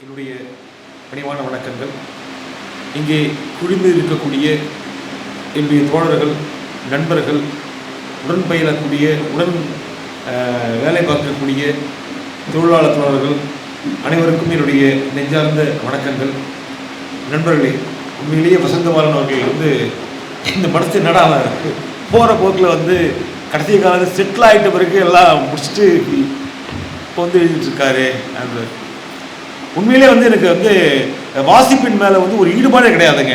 என்னுடைய பணிவான வணக்கங்கள். இங்கே குழுந்து இருக்கக்கூடிய என்னுடைய தோழர்கள், நண்பர்கள், உடன் பயிலக்கூடிய, உடன் வேலை பார்க்கக்கூடிய தொழிலாளர் தோழர்கள் அனைவருக்கும் என்னுடைய நெஞ்சார்ந்த வணக்கங்கள். நண்பர்களே, உண்மையிலேயே வசந்தபாலன் அவர்கள் இந்த படத்தை நடாமல் போகிற போக்கில் கடைசி காலத்தில் செட்டில் ஆகிட்ட பிறகு எல்லாம் முடிச்சுட்டு இப்போ எழுதிட்டுருக்காரு. அந்த உண்மையிலே எனக்கு வாசிப்பின் மேலே ஒரு ஈடுபாடே கிடையாதுங்க.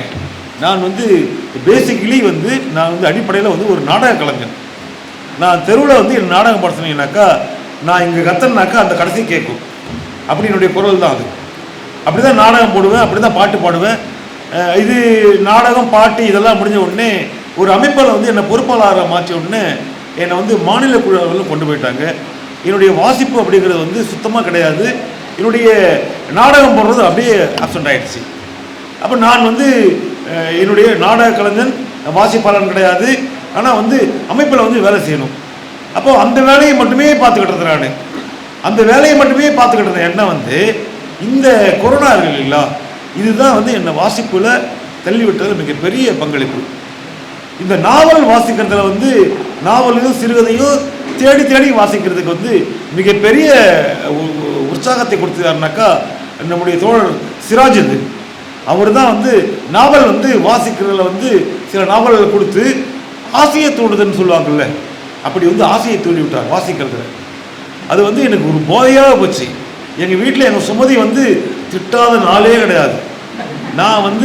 நான் பேசிக்கலி நான் அடிப்படையில் ஒரு நாடக கலைஞன். நான் தெருவில் என் நாடகம் பாட சொன்னீங்கன்னாக்கா, நான் இங்கே கத்தனாக்கா அந்த கடைசி கேட்கும். அப்படி என்னுடைய குரல் தான் அது. அப்படி தான் நாடகம் போடுவேன், அப்படி தான் பாட்டு பாடுவேன். இது நாடகம், பாட்டு இதெல்லாம் முடிஞ்ச உடனே ஒரு அமைப்பில் என்னை பொறுப்பாளராக மாற்றிய உடனே என்னை மாநில குழுவில் கொண்டு போயிட்டாங்க. என்னுடைய வாசிப்பு அப்படிங்கிறது சுத்தமாக கிடையாது. என்னுடைய நாடகம் போடுறது அப்படியே ஆப்சண்ட் ஆகிடுச்சு. அப்போ நான் என்னுடைய நாடக கலைஞன், வாசிப்பாளன் கிடையாது. ஆனால் அமைப்பில் வேலை செய்யணும். அப்போது அந்த வேலையை மட்டுமே பார்த்துக்கிட்டு இருந்தேன். நான் அந்த வேலையை மட்டுமே பார்த்துக்கிட்டு இருந்தேன். என்ன இந்த கொரோனா இருக்கு இல்லைங்களா, இதுதான் என்னை வாசிப்பில் தள்ளிவிட்டதில் மிகப்பெரிய பங்களிப்பு. இந்த நாவல் வாசிக்கிறதுல நாவலையும் சிறுகதையும் தேடி தேடி வாசிக்கிறதுக்கு மிகப்பெரிய உற்சாகத்தை கொடுத்தாருனாக்கா நம்முடைய தோழர் சிராஜ். அவர் தான் நாவல் வாசிக்கிறதுல சில நாவல்கள் கொடுத்து ஆசையை தூண்டுதுன்னு சொல்லுவாங்கல்ல, அப்படி ஆசையை தூண்டி விட்டார் வாசிக்கிறதுல. அது எனக்கு ஒரு போதையாக போச்சு. எங்கள் வீட்டில் எங்கள் சுமதி திட்டாத நாளே கிடையாது. நான்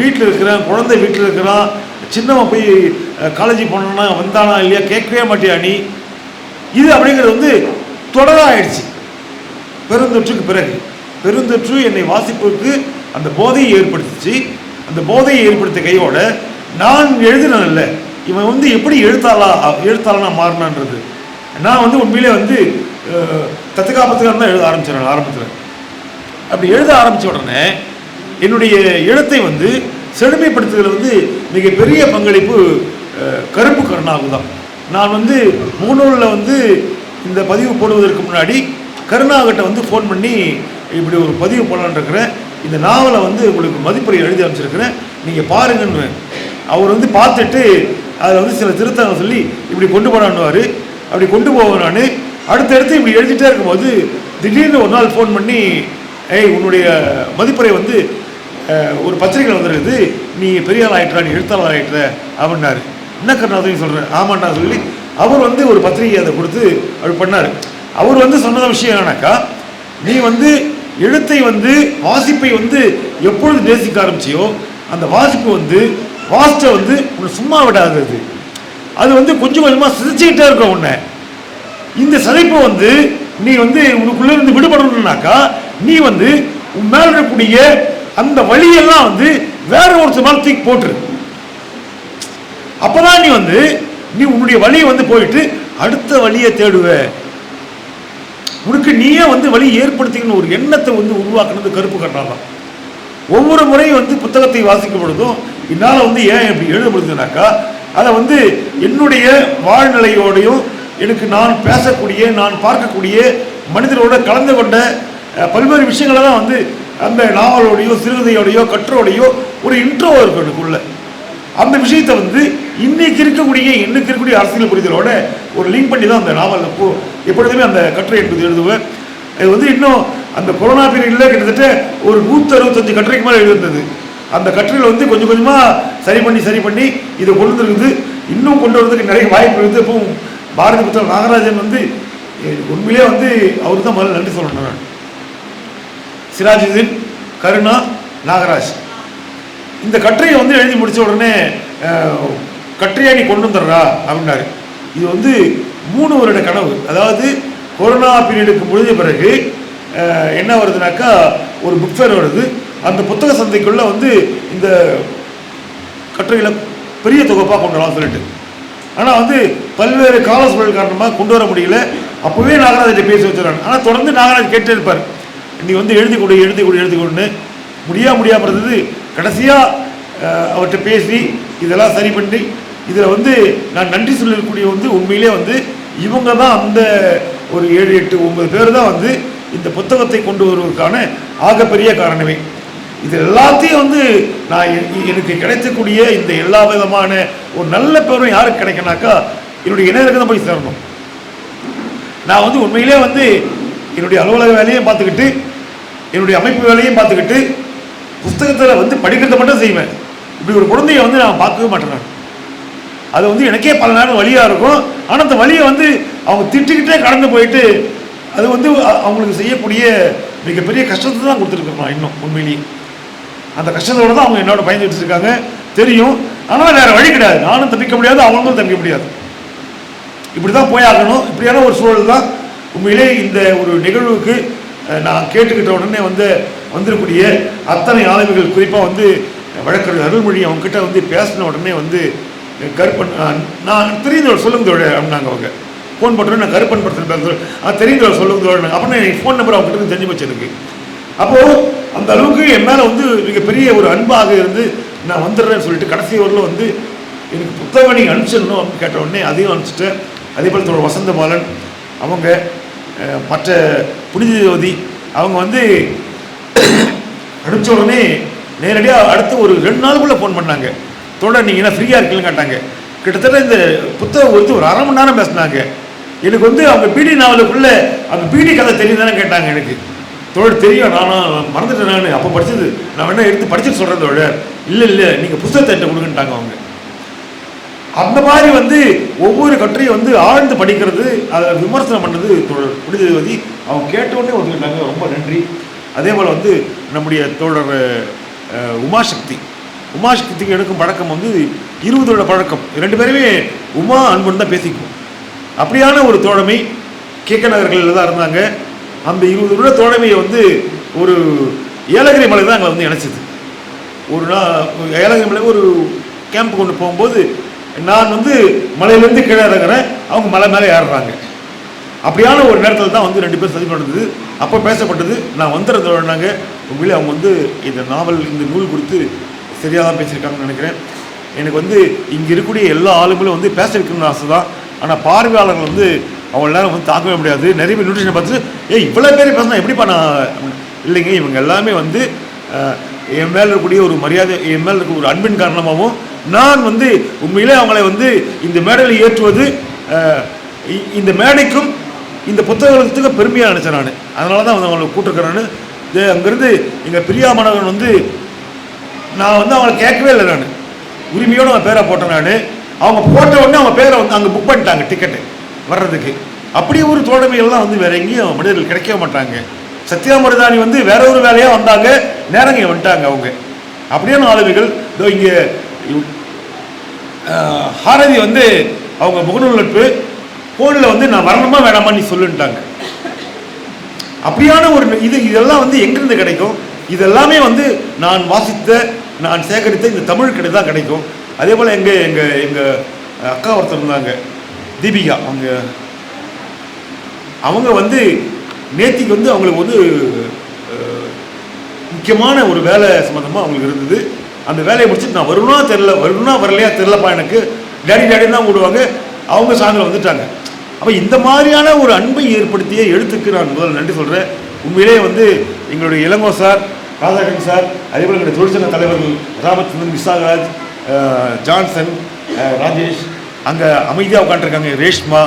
வீட்டில் இருக்கிறேன், குழந்தை வீட்டில் இருக்கிறான், சின்னவன் போய் காலேஜ் போனோன்னா வந்தானா இல்லையா கேட்கவே மாட்டியா நீ, இது அப்படிங்கிறது தொடராகிடுச்சு. பெருந்தொற்றுக்கு பிறகு பெருந்தொற்று என்னை வாசிப்புக்கு அந்த போதையை ஏற்படுத்திச்சு. அந்த போதையை ஏற்படுத்திய கையோட நான் எழுதினேன்ல, இவன் எப்படி எழுத்தாளனா மாறினான்றது. நான் உண்மையிலே தத்துக்காப்பத்துக்காக தான் எழுத ஆரம்பித்தேன். ஆரம்பத்தில் அப்படி எழுத ஆரம்பித்த உடனே என்னுடைய எழுத்தை செழுமைப்படுத்துதல் மிகப்பெரிய பங்களிப்பு கருப்பு கருணாவுக்கு தான். நான் முகநூலில் இந்த பதிவு போடுவதற்கு முன்னாடி கருணாகிட்ட ஃபோன் பண்ணி இப்படி ஒரு பதிவு போடலான்னு இருக்கிறேன், இந்த நாவலை உங்களுக்கு மதிப்புரை எழுதி அமைச்சிருக்கிறேன், நீங்கள் பாருங்கன்னு. அவர் பார்த்துட்டு அதில் சில திருத்தங்கள் சொல்லி இப்படி கொண்டு போனான்னுவார். அப்படி கொண்டு போவேன். நான் அடுத்தடுத்து இப்படி எழுதிட்டே இருக்கும்போது திடீர்னு ஒரு நாள் ஃபோன் பண்ணி, உன்னுடைய மதிப்புரை ஒரு பத்திரிகையில் வந்துருக்குது, நீ பெரிய ஆள் ஆகிட்டுறா, நீ எழுத்தாளர் ஆகிட்டுற அப்படின்னாரு. என்ன கருணாதையும் சொல்கிறேன், ஆமாண்டா சொல்லி அவர் ஒரு பத்திரிகை அதை கொடுத்து அப்படி பண்ணார். அவர் சொன்ன விஷயம் என்னன்னாக்கா, நீ எழுத்தை வாசிப்பை எப்பொழுது நேசிக்க ஆரம்பிச்சியோ அந்த வாசிப்பு வாசிச்ச உன்னை சும்மா விடாது. அது கொஞ்சம் கொஞ்சமாக சிதைச்சிக்கிட்டே இருக்கும் உன்னை. இந்த சிதைப்பை நீ உனக்குள்ளே இருந்து விடுபடணும்னாக்கா நீ உன் மேலே இருக்கக்கூடிய அந்த வழியெல்லாம் வேற ஒரு மேலே தூக்கி போட்டுரு. அப்போதான் நீ உன்னுடைய வழியை போயிட்டு அடுத்த வழியை தேடுவ. உனக்கு நீயே வழி ஏற்படுத்திக்கணும் ஒரு எண்ணத்தை உருவாக்குறது கருப்பு கட்டாதான். ஒவ்வொரு முறையும் புத்தகத்தை வாசிக்கும் பொழுதும் என்னால் ஏன் இப்படி எழுதப்படுதுனாக்கா, அதை என்னுடைய வாழ்நிலையோடையும் எனக்கு நான் பேசக்கூடிய, நான் பார்க்கக்கூடிய மனிதரோட கலந்து கொண்ட பல்வேறு விஷயங்களை தான் அந்த நாவலோடையோ சிறுகதையோடையோ கற்றோடையோ ஒரு இன்ட்ரோ இருக்கும் எனக்குள்ள. அந்த விஷயத்தை இன்னைக்கு இருக்கக்கூடிய அரசியல் புரிதலோட ஒரு லிங்க் பண்ணி தான் அந்த நாவல் எப்பொழுதுமே அந்த கட்டுரை என்பது எழுதுவேன். இது இன்னும் அந்த கொரோனா பீரியடில் கிட்டத்தட்ட ஒரு 165 கட்டுரைக்கு மேலே எழுதுனது. அந்த கட்டுரையில் கொஞ்சம் கொஞ்சமாக சரி பண்ணி இதை கொண்டு வந்துருக்குது. இன்னும் கொண்டு வரதுக்கு நிறைய வாய்ப்பு இருக்குது. இப்போ பாரதி புத்தகம் நாகராஜன் உண்மையிலே அவருக்கு தான் முதல்ல நன்றி சொல்லணும். நான் சிராஜுதீன், கருணா, நாகராஜ் இந்த கட்டுரையை எழுதி முடித்த உடனே கட்டுரையா நீ கொண்டு வந்துடுறா அப்படின்னாரு. இது 3 வருட கனவு. அதாவது கொரோனா பீரியடுக்கு முடிஞ்ச பிறகு என்ன வருதுனாக்கா, ஒரு புக் ஃபேர் வருது. அந்த புத்தக சந்தைக்குள்ளே இந்த கட்டுரைகளை பெரிய தொகுப்பாக கொண்டு வரலாம் சொல்லிட்டு, ஆனால் பல்வேறு கால சூழல் காரணமாக கொண்டு வர முடியல. அப்போவே நாகராஜை பேசி வச்சுருக்காங்க. ஆனால் தொடர்ந்து நாகராஜ் கேட்டே இருப்பார், நீ எழுதி கொடுன்னு. முடியாமல் இருந்தது. கடைசியாக அவர்கிட்ட பேசி இதெல்லாம் சரி பண்ணி இதில் நான் நன்றி சொல்லக்கூடிய உண்மையிலே இவங்க தான் அந்த ஒரு 7, 8, 9 பேர் தான் இந்த புத்தகத்தை கொண்டு வருவதற்கான ஆகப்பெரிய காரணமே. இது எல்லாத்தையும் வந்து நான் எனக்கு கிடைக்கக்கூடிய இந்த எல்லா விதமான ஒரு நல்ல பேரும் யாருக்கு கிடைக்கனாக்கா என்னுடைய இணையருக்கு தான் போய் சேரணும். நான் வந்து உண்மையிலே வந்து என்னுடைய அலுவலக வேலையும் பார்த்துக்கிட்டு என்னுடைய அமைப்பு வேலையும் பார்த்துக்கிட்டு புஸ்தகத்தில் வந்து படிக்கிறத மட்டும் செய்வேன். இப்படி ஒரு குழந்தைய வந்து நான் பார்க்கவே மாட்டேன். நான் அது வந்து எனக்கே பல நேரம் வழியாக இருக்கும். ஆனால் அந்த வழியை வந்து அவங்க திட்டுக்கிட்டே கடந்து போயிட்டு அது வந்து அவங்களுக்கு செய்யக்கூடிய மிகப்பெரிய கஷ்டத்தை தான் கொடுத்துருக்கோம். இன்னும் உண்மையிலேயே அந்த கஷ்டத்தோடு தான் அவங்க என்னோட பயந்துட்டு இருக்காங்க தெரியும். ஆனால் வேறு வழி கிடையாது. நானும் தப்பிக்க முடியாது, அவங்களும் தப்பிக்க முடியாது. இப்படி தான் போயாகணும். இப்படியான ஒரு சூழல் தான் உண்மையிலே இந்த ஒரு நிகழ்வுக்கு நான் கேட்டுக்கிட்ட உடனே வந்திருக்கூடிய அத்தனை ஆளுமைகள், குறிப்பாக வந்து வழக்கறிஞர் அருள்மொழி அவங்ககிட்ட வந்து பேசின உடனே வந்து கருப்பன் நான் தெரிந்தவர் சொல்லுங்க அப்படின்னாங்க. அவங்க ஃபோன் போட்டோன்னே நான் கருப்பன் படத்தில் பேசுகிறேன் தெரிந்தவர் சொல்லுங்க அப்படின்னு எனக்கு ஃபோன் நம்பர் அவங்ககிட்ட தெரிஞ்சு போச்சு எனக்கு. அப்போது அந்த அளவுக்கு என் மேலே வந்து மிகப்பெரிய ஒரு அன்பாக இருந்து நான் வந்துடுறேன்னு சொல்லிட்டு கடைசி ஊரில் வந்து எனக்கு புத்தகம் நீங்கள் அனுப்பிச்சிடணும் அப்படின்னு கேட்ட உடனே அதையும் அனுப்பிச்சிட்டேன். அதே போல் தோட வசந்த பாலன் அவங்க மற்ற புனித ஜோதி அவங்க வந்து அனுப்பிச்ச உடனே நேரடியாக அடுத்து ஒரு 2 நாளுக்குள்ளே ஃபோன் பண்ணாங்க. தோட நீங்கள் என்ன ஃப்ரீயாக இருக்கீங்கன்னு கேட்டாங்க. கிட்டத்தட்ட இந்த புத்தகம் குறித்து ஒரு 1/2 மணி நேரம் பேசினாங்க. எனக்கு வந்து அவங்க பிடி நாவலுக்குள்ளே அந்த பிடி கதை தெரியும் தானே கேட்டாங்க. எனக்கு தோழர் தெரியும், நானும் மறந்துட்டேன். நான் அப்போ படித்தது நான் வேணா எடுத்து படிச்சுட்டு சொல்கிறேன் தோழர். இல்லை நீங்கள் புத்தகத்தை என்கிட்ட கொடுங்கன்ட்டாங்க அவங்க. அந்த மாதிரி வந்து ஒவ்வொரு கட்டுரையும் வந்து ஆழ்ந்து படிக்கிறது, அதை விமர்சனம் பண்ணுறது தோழர் புனிதவதி அவங்க கேட்டோடனே ஒத்துக்கிட்டாங்க. ரொம்ப நன்றி. அதே போல் வந்து நம்முடைய தோழர் உமாசக்திக்கு எடுக்கும் பழக்கம் வந்து 20 வருட பழக்கம். 2 பேருமே உமா அன்புன்னு தான் பேசிக்குவோம். அப்படியான ஒரு தோழமை கேக்க நகர்களில் தான் இருந்தாங்க. அந்த 20 வருட தோழமையை வந்து ஒரு ஏலகிரி மலை தான் எங்களை வந்து இணைச்சிது. ஒரு நாள் ஏலகிரி மலை ஒரு கேம்ப் கொண்டு போகும்போது நான் வந்து மலையிலேருந்து கீழே இறங்குறேன், அவங்க மலை மேலே ஏறுறாங்க. அப்படியான ஒரு நேரத்தில் தான் வந்து 2 பேர் சதி நடந்தது. அப்போ பேசப்பட்டது. நான் வந்துடுறதுனாங்க உண்மையிலே அவங்க வந்து இந்த நாவல் இந்த நூல் குறித்து சரியாக தான் பேசியிருக்காங்கன்னு நினைக்கிறேன். எனக்கு வந்து இங்கே இருக்கக்கூடிய எல்லா ஆளுங்களும் வந்து பேச வைக்கணும்னு ஆசை தான். ஆனால் பார்வையாளர்கள் வந்து அவங்க எல்லாரும் வந்து தாக்கவே முடியாது. நிறைய பேர் நியூட்ரிஷனை பார்த்துட்டு இவ்வளோ பேர் பேசினா எப்படிப்பா நான் இல்லைங்க. இவங்க எல்லாமே வந்து என் மேலே இருக்கக்கூடிய ஒரு மரியாதை, என் மேலே இருக்க ஒரு அன்பின் காரணமாகவும் நான் வந்து உண்மையிலே அவங்களை வந்து இந்த மேடையில் ஏற்றுவது இந்த மேடைக்கும் இந்த புத்தகத்துக்கு பெருமையாக நினச்சேன் நான். அதனால தான் வந்து அவங்களை கூட்டிருக்கிறேன்னு. அங்கேருந்து எங்கள் பிரியா மாணவன் வந்து நான் வந்து அவங்களை கேட்கவே இல்லை. நான் உரிமையோடு அவன் பேரை போட்டேன். நான் அவங்க போட்ட உடனே அவங்க பேரை வந்து அங்கே புக் பண்ணிட்டாங்க டிக்கெட்டு வர்றதுக்கு. அப்படி ஒரு தோழமைகள்லாம் வந்து வேறு எங்கேயும் மனிதர்கள் கிடைக்கவே மாட்டாங்க. சத்யாமிரதானி வந்து வேற ஒரு வேலையாக வந்தாங்க, நேரங்க வந்துட்டாங்க அவங்க. அப்படியான ஆளுமைகள். இதோ இங்கே ஹாரதி வந்து அவங்க முகநூல் நட்பு ஃபோனில் வந்து நான் வரணுமா வேணாமா நீ சொல்லுன்ட்டாங்க. அப்படியான ஒரு இதெல்லாம் வந்து எங்கேருந்து கிடைக்கும்? இதெல்லாமே வந்து நான் வாசித்த நான் சேகரித்த இந்த தமிழ் கிடை தான் கிடைக்கும். அதே போல் எங்கள் அக்கா ஒருத்தர் இருந்தாங்க, தீபிகா. அவங்க வந்து நேத்திக்கு வந்து அவங்களுக்கு வந்து முக்கியமான ஒரு வேலை சம்மந்தமாக அவங்களுக்கு இருந்தது. அந்த வேலையை முடிச்சுட்டு நான் வருணுனா வரலையா தெரிலப்பா எனக்கு டேடி தான் விடுவாங்க. அவங்க சாயந்தரம் வந்துட்டாங்க. அப்போ இந்த மாதிரியான ஒரு அன்பை ஏற்படுத்திய எழுத்துக்கு நான் முதல்ல நன்றி சொல்கிறேன். உண்மையிலே வந்து எங்களுடைய இளங்கோ சார், ராதாகரன் சார், அதேபோல் எங்களுடைய தொழிற்சங்க தலைவர்கள் ராமச்சந்திரன், விசாகராஜ், ஜான்சன், ராஜேஷ், அங்கே அமைதியாக உட்காந்துருக்காங்க, ரேஷ்மா,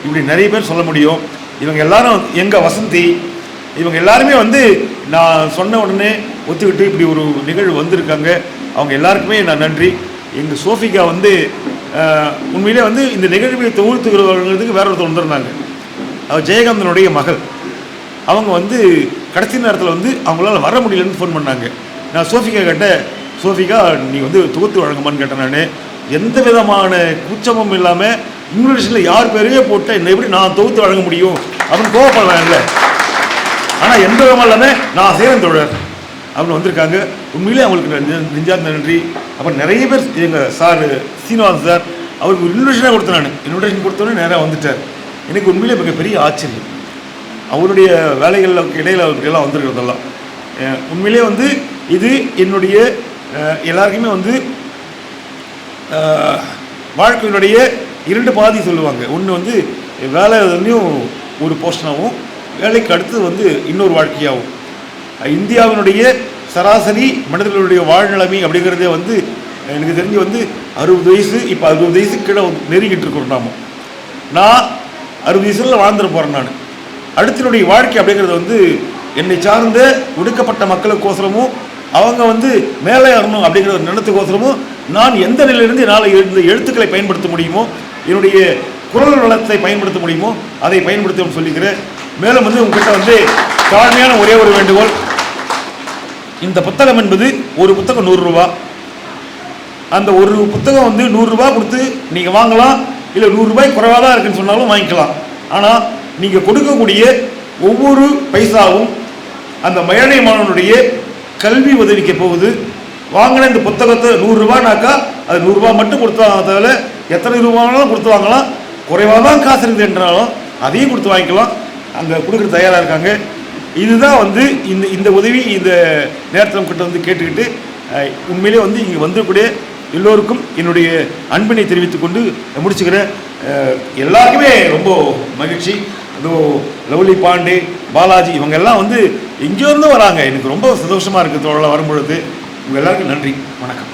இப்படி நிறைய பேர் சொல்ல முடியும். இவங்க எல்லாரும் எங்கள் வசந்தி, இவங்க எல்லாருமே வந்து நான் சொன்ன உடனே ஒத்துக்கிட்டு இப்படி ஒரு நிகழ்வு வந்திருக்காங்க. அவங்க எல்லாருக்குமே நான் நன்றி. எங்கள் சோஃபிகா வந்து உண்மையிலே வந்து இந்த நிகழ்வை தொகுத்துக்கிறவங்களுக்கு வேற ஒருத்தர் வந்திருந்தாங்க. அவர் ஜெயகாந்தனுடைய மகள். அவங்க வந்து கடைசி நேரத்தில் வந்து அவங்களால வர முடியலன்னு ஃபோன் பண்ணாங்க. நான் சோஃபிகா கேட்டேன், சோஃபிகா நீ வந்து தொகுத்து வழங்குமான்னு கேட்டேன். நான் எந்த விதமான கூச்சமும் இல்லாமல் இங்கிலீஷில் யார் பேரையே போட்டால் என்ன எப்படி நான் தொகுத்து வழங்க முடியும் அப்படின்னு கோவப்படலாம் இல்லை. ஆனால் எந்த விதமாக இல்லாமல் நான் சேரன் தோழர் அப்படின்னு வந்திருக்காங்க. உண்மையிலே அவங்களுக்கு நெஞ்சார்ந்த நன்றி. அப்புறம் நிறைய பேர் எங்கள் சார் சீனிவாசன் சார், அவருக்கு ஒரு இன்விடேஷனாக கொடுத்தேன். நான் இன்விடேஷன் கொடுத்தோன்னே நேராக வந்துட்டார். எனக்கு உண்மையிலே மிகப்பெரிய ஆச்சரியம். அவருடைய வேலைகளுக்கு இடையில் அவருக்கு எல்லாம் வந்திருக்கிறதெல்லாம் உண்மையிலே வந்து இது என்னுடைய எல்லாருக்குமே வந்து வாழ்க்கையினுடைய 2 பாதி சொல்லுவாங்க. ஒன்று வந்து வேலையும் ஒரு போர்ஷனாகவும், வேலைக்கு அடுத்தது வந்து இன்னொரு வாழ்க்கையாகும். இந்தியாவினுடைய சராசரி மனிதர்களுடைய வாழ்நிலைமை அப்படிங்கிறதே வந்து எனக்கு தெரிஞ்சு வந்து 60 வயசு, இப்போ 60 வயசுக்கு கீழே நெருங்கிட்டு இருக்கிறோம். நான் 60 வயசுல வாழ்ந்துட்டு போகிறேன். நான் அடுத்தினுடைய வாழ்க்கை அப்படிங்கிறது வந்து என்னை சார்ந்த ஒடுக்கப்பட்ட மக்களுக்கோசரமும் அவங்க வந்து மேலே ஏறணும் அப்படிங்கிற ஒரு நிலத்துக்கோசரமும் நான் எந்த நிலையிலிருந்து என்னால் இந்த எழுத்துக்களை பயன்படுத்த முடியுமோ, என்னுடைய குரல் வளத்தை பயன்படுத்த முடியுமோ அதை பயன்படுத்தணும்னு சொல்லிக்கிறேன். மேலும் வந்து உங்ககிட்ட வந்து தாழ்மையான ஒரே ஒரு வேண்டுகோள், இந்த புத்தகம் என்பது ஒரு புத்தகம் 100 ரூபா. அந்த ஒரு புத்தகம் வந்து 100 ரூபா கொடுத்து நீங்கள் வாங்கலாம், இல்லை 100 ரூபாய் குறைவாக தான் இருக்குன்னு சொன்னாலும் வாங்கிக்கலாம். ஆனால் நீங்கள் கொடுக்கக்கூடிய ஒவ்வொரு பைசாவும் அந்த ஏழை மாணவனுடைய கல்வி உதவிக்க போகுது. வாங்கின இந்த புத்தகத்தை 100 ரூபானாக்கா அது 100 ரூபா மட்டும் கொடுத்து வாங்க தவிர எத்தனை ரூபானாலும் கொடுத்து வாங்கலாம். குறைவாக தான் காசு இருக்குது என்றாலும் அதையும் கொடுத்து வாங்கிக்கலாம். அங்கே கொடுக்குற தயாராக இருக்காங்க. இதுதான் வந்து இந்த உதவி இந்த நேரத்தில் நம்மக்கிட்ட வந்து கேட்டுக்கிட்டு உண்மையிலே வந்து இங்கே வந்துக்கூடிய எல்லோருக்கும் என்னுடைய அன்பினை தெரிவித்துக் கொண்டு முடிச்சுக்கிறேன். எல்லாருக்குமே ரொம்ப மகிழ்ச்சி. இதோ லவ்லி பாண்டே, பாலாஜி இவங்க எல்லாம் வந்து எங்கேருந்து வராங்க. எனக்கு ரொம்ப சந்தோஷமாக இருக்குது தோழலாம் வரும்பொழுது. உங்கள் எல்லாருக்கும் நன்றி, வணக்கம்.